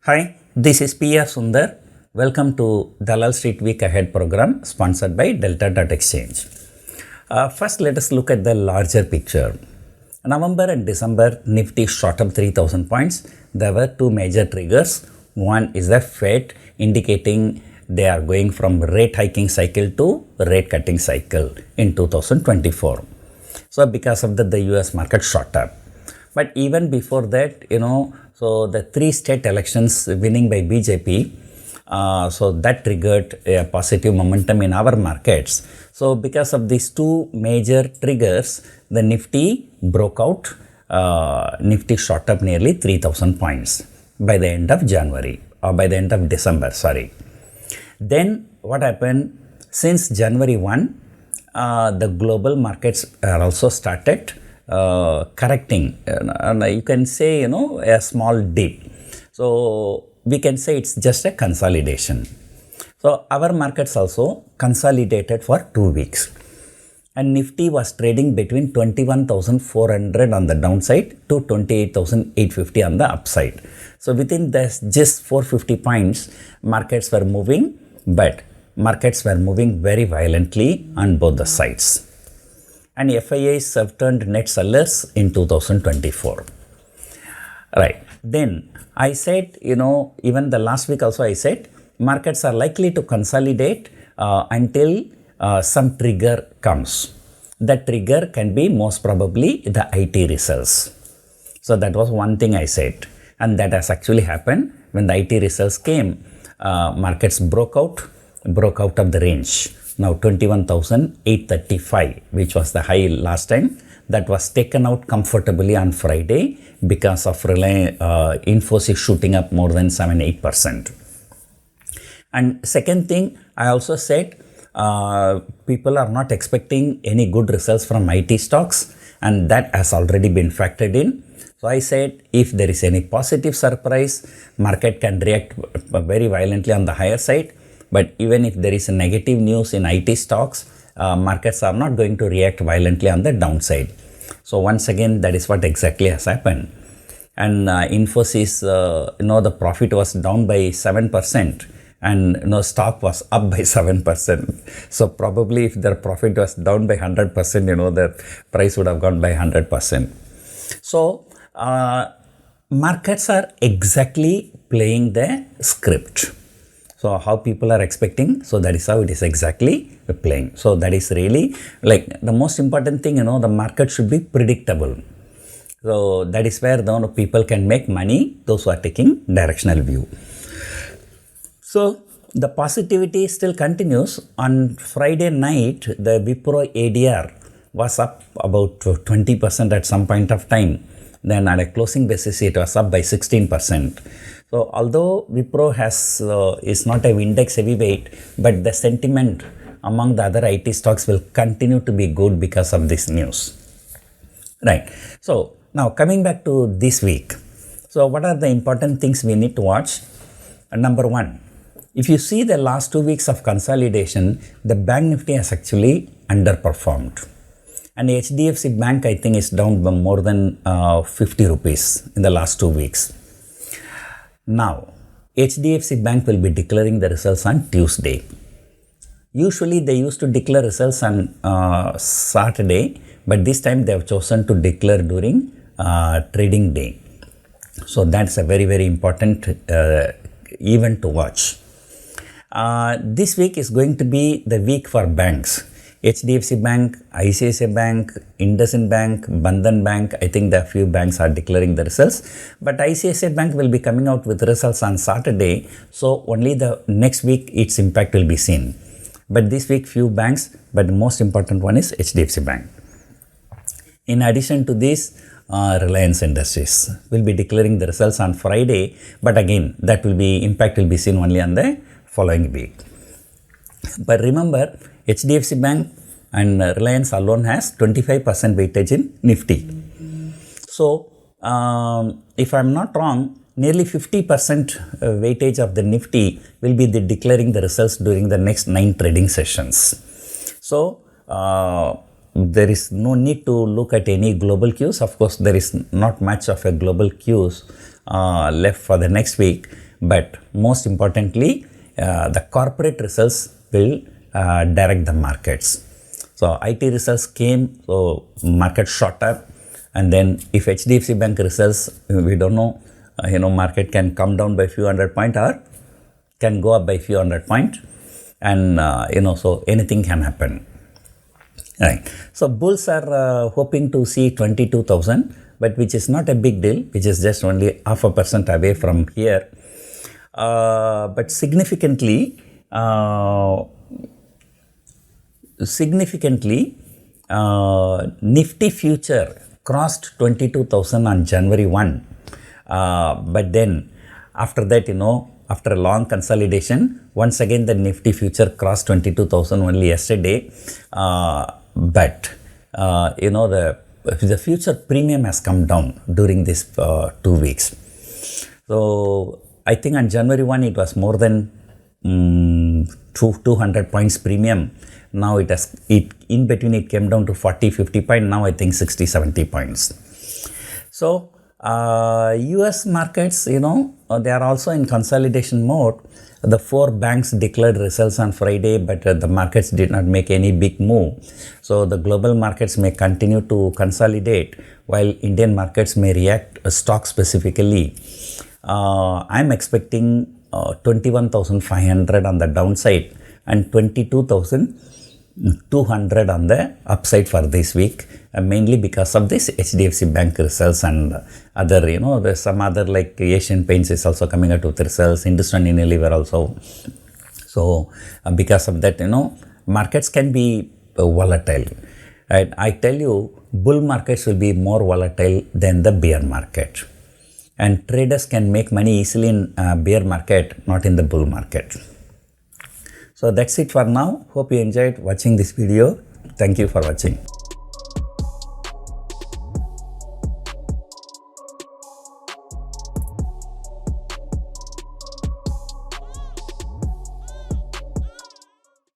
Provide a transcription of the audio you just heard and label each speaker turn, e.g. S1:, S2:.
S1: Hi, this is PR Sundar. Welcome to Dalal Street Week Ahead program sponsored by Delta.exchange. First, let us look at the larger picture. November and December, Nifty shot up 3000 points. There were two major triggers. One is the Fed indicating they are going from rate hiking cycle to rate cutting cycle in 2024. So because of that, the US market shot up. But even before that, so the three state elections winning by BJP, so that triggered a positive momentum in our markets. So because of these two major triggers, the Nifty broke out. Nifty shot up nearly 3000 points by the end of January or by the end of December, sorry. Then what happened? Since January 1, the global markets are also started correcting, and you can say, a small dip. So we can say it's just a consolidation. So our markets also consolidated for 2 weeks. And Nifty was trading between 21,400 on the downside to 28,850 on the upside. So within this just 450 points, markets were moving, but markets were moving very violently on both the sides. And FIIs have turned net sellers in 2024. Right. Then I said, even the last week also I said, markets are likely to consolidate until some trigger comes. That trigger can be most probably the IT results. So that was one thing I said. And that has actually happened. When the IT results came, markets broke out of the range. Now 21,835, which was the high last time, that was taken out comfortably on Friday because of Infosys shooting up more than 7-8%. And second thing, I also said people are not expecting any good results from IT stocks, and that has already been factored in. So I said if there is any positive surprise, market can react very violently on the higher side. But even if there is a negative news in IT stocks, markets are not going to react violently on the downside. So once again, that is what exactly has happened. And Infosys, the profit was down by 7% and stock was up by 7%. So probably if their profit was down by 100%, the price would have gone by 100%. So markets are exactly playing the script. So how people are expecting, so that is how it is exactly playing. So that is really like the most important thing, the market should be predictable. So that is where the people can make money, those who are taking directional view. So the positivity still continues. On Friday night, the Wipro ADR was up about 20% at some point of time. Then at a closing basis, it was up by 16%. So although Wipro is not a index heavyweight, but the sentiment among the other IT stocks will continue to be good because of this news. Right. So now coming back to this week. So what are the important things we need to watch? Number one, if you see the last 2 weeks of consolidation, the Bank Nifty has actually underperformed. And HDFC Bank, I think, is down by more than 50 rupees in the last 2 weeks. Now, HDFC Bank will be declaring the results on Tuesday. Usually, they used to declare results on Saturday, but this time they have chosen to declare during trading day. So that's a very, very important event to watch. This week is going to be the week for banks. HDFC Bank, ICICI Bank, IndusInd Bank, Bandhan Bank, I think the few banks are declaring the results. But ICICI Bank will be coming out with results on Saturday, so only the next week its impact will be seen. But this week few banks, but the most important one is HDFC Bank. In addition to this, Reliance Industries will be declaring the results on Friday, but again, impact will be seen only on the following week. But remember, HDFC Bank and Reliance alone has 25% weightage in Nifty. So, if I am not wrong, nearly 50% weightage of the Nifty will be declaring the results during the next 9 trading sessions. So, there is no need to look at any global cues. Of course, there is not much of a global cues left for the next week. but most importantly, the corporate results will direct the markets. So IT results came, so market shot up, and then if HDFC Bank results, we don't know, market can come down by few hundred point or can go up by few hundred point, and so anything can happen. Right. So bulls are hoping to see 22,000, but which is not a big deal, which is just only 0.5% away from here. But significantly, Nifty future crossed 22,000 on January 1. But then after that, after a long consolidation, once again the Nifty future crossed 22,000 only yesterday. But the future premium has come down during this 2 weeks. So I think on January 1 it was more than 200 points premium. Now it in between it came down to 40-50 points. Now I think 60-70 points. So US markets, they are also in consolidation mode. The 4 banks declared results on Friday, but the markets did not make any big move. So the global markets may continue to consolidate while Indian markets may react, stock specifically. I'm expecting 21,500 on the downside and 22,200 on the upside for this week, mainly because of this HDFC Bank results and other, there's some other like Asian Paints is also coming out with results, Hindustan Unilever also. So because of that, markets can be volatile. Right? I tell you, bull markets will be more volatile than the bear market. And traders can make money easily in bear market, not in the bull market. So that's it for now. Hope you enjoyed watching this video. Thank you for watching.